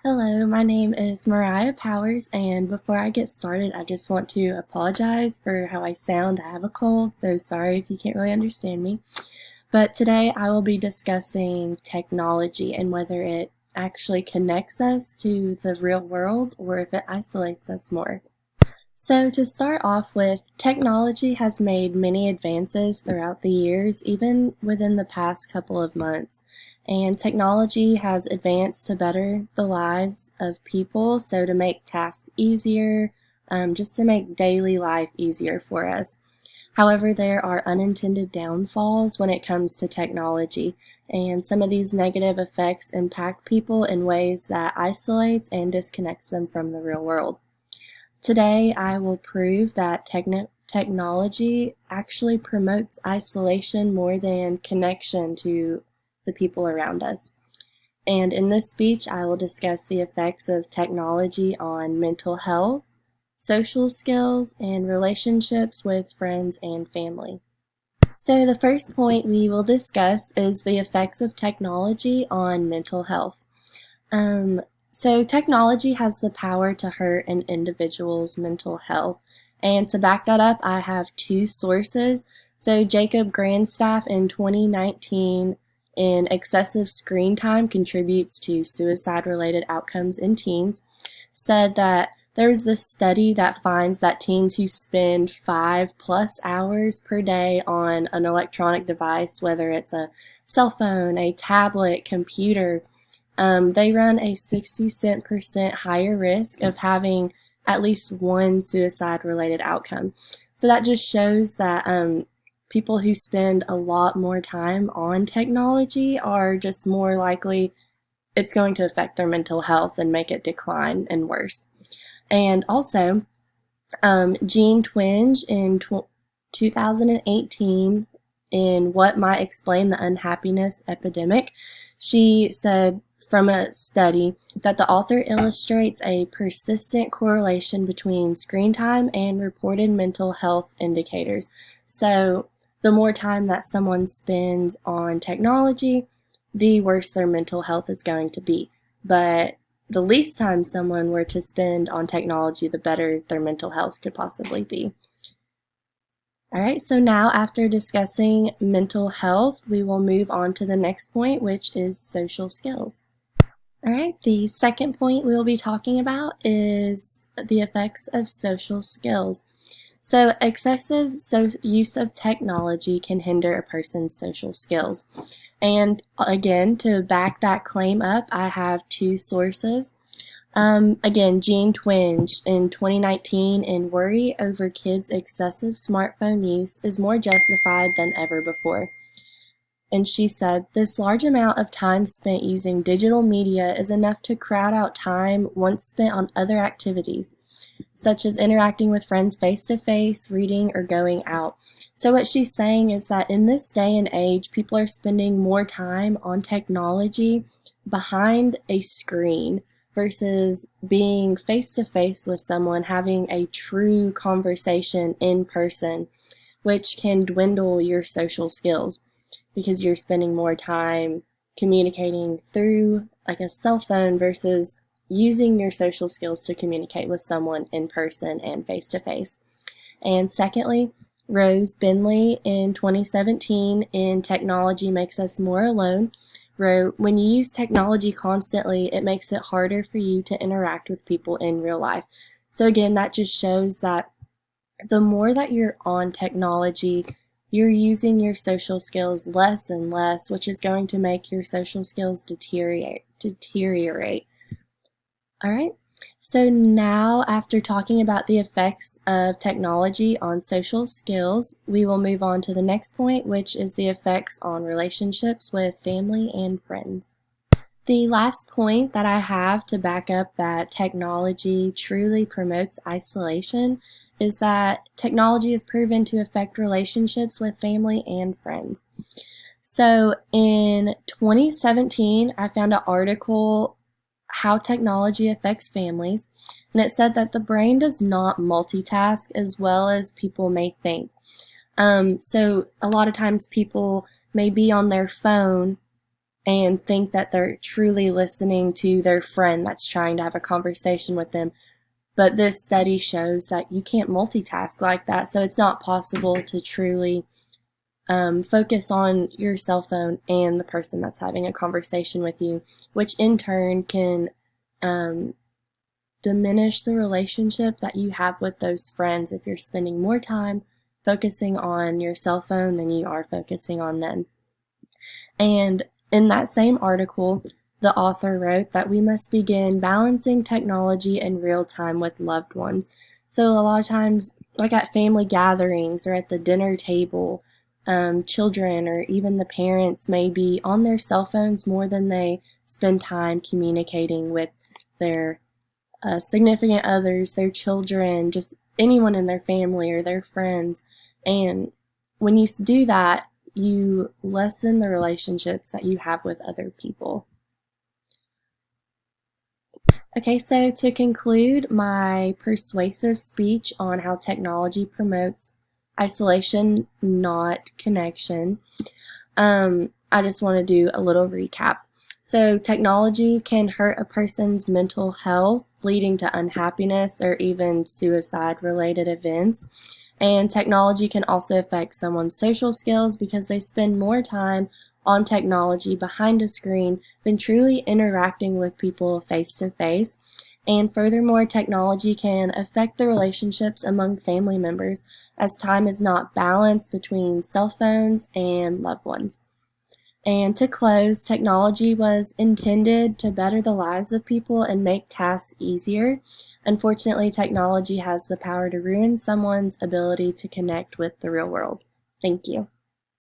Hello, my name is Mariah Powers, and before I get started, I just want to apologize for how I sound. I have a cold, so sorry if you can't really understand me. But today I will be discussing technology and whether it actually connects us to the real world or if it isolates us more. So, to start off with, technology has made many advances throughout the years, even within the past couple of months. And technology has advanced to better the lives of people, so to make tasks easier, just to make daily life easier for us. However, there are unintended downfalls when it comes to technology, and some of these negative effects impact people in ways that isolates and disconnects them from the real world. Today, I will prove that technology actually promotes isolation more than connection to the people around us. And in this speech, I will discuss the effects of technology on mental health, social skills, and relationships with friends and family. So, the first point we will discuss is the effects of technology on mental health. Um, so technology has the power to hurt an individual's mental health. And to back that up, I have two sources. So Jacob Grandstaff in 2019 in excessive screen time contributes to suicide-related outcomes in teens, said that there's this study that finds that teens who spend 5+ hours per day on an electronic device, whether it's a cell phone, a tablet, computer, they run a 66% higher risk of having at least one suicide-related outcome. So that just shows that people who spend a lot more time on technology are just more likely it's going to affect their mental health and make it decline and worse. And also, Jean Twenge in 2018 in What Might Explain the Unhappiness Epidemic, she said from a study that the author illustrates a persistent correlation between screen time and reported mental health indicators. So the more time that someone spends on technology, the worse their mental health is going to be. But the least time someone were to spend on technology, the better their mental health could possibly be. All right, so now after discussing mental health, we will move on to the next point, which is social skills. All right, the second point we'll be talking about is the effects of social skills. So excessive use of technology can hinder a person's social skills. And again, to back that claim up, I have two sources. Again, Jean Twenge in 2019 in Worry Over Kids' Excessive Smartphone Use is More Justified Than Ever Before. And she said, this large amount of time spent using digital media is enough to crowd out time once spent on other activities, such as interacting with friends face to face, reading, or going out. So what she's saying is that in this day and age, people are spending more time on technology behind a screen versus being face to face with someone, having a true conversation in person, which can dwindle your social skills because you're spending more time communicating through like a cell phone versus using your social skills to communicate with someone in person and face to face. And secondly, Rose Bentley in 2017 in Technology Makes Us More Alone wrote, when you use technology constantly, it makes it harder for you to interact with people in real life. So again, that just shows that the more that you're on technology, you're using your social skills less and less, which is going to make your social skills deteriorate. All right. So now, after talking about the effects of technology on social skills, we will move on to the next point, which is the effects on relationships with family and friends. The last point that I have to back up that technology truly promotes isolation is that technology is proven to affect relationships with family and friends. So in 2017, I found an article, How Technology Affects Families, and it said that the brain does not multitask as well as people may think. So a lot of times people may be on their phone and think that they're truly listening to their friend that's trying to have a conversation with them. But this study shows that you can't multitask like that, so it's not possible to truly focus on your cell phone and the person that's having a conversation with you, which in turn can diminish the relationship that you have with those friends if you're spending more time focusing on your cell phone than you are focusing on them. And in that same article, the author wrote that we must begin balancing technology and real time with loved ones. So a lot of times, like at family gatherings or at the dinner table, children or even the parents may be on their cell phones more than they spend time communicating with their significant others, their children, just anyone in their family or their friends. And when you do that, you lessen the relationships that you have with other people. Okay, so to conclude my persuasive speech on how technology promotes isolation, not connection, I just want to do a little recap. So technology can hurt a person's mental health, leading to unhappiness or even suicide-related events. And technology can also affect someone's social skills because they spend more time on technology behind a screen than truly interacting with people face to face. And furthermore, technology can affect the relationships among family members as time is not balanced between cell phones and loved ones. And to close, technology was intended to better the lives of people and make tasks easier. Unfortunately, technology has the power to ruin someone's ability to connect with the real world. Thank you.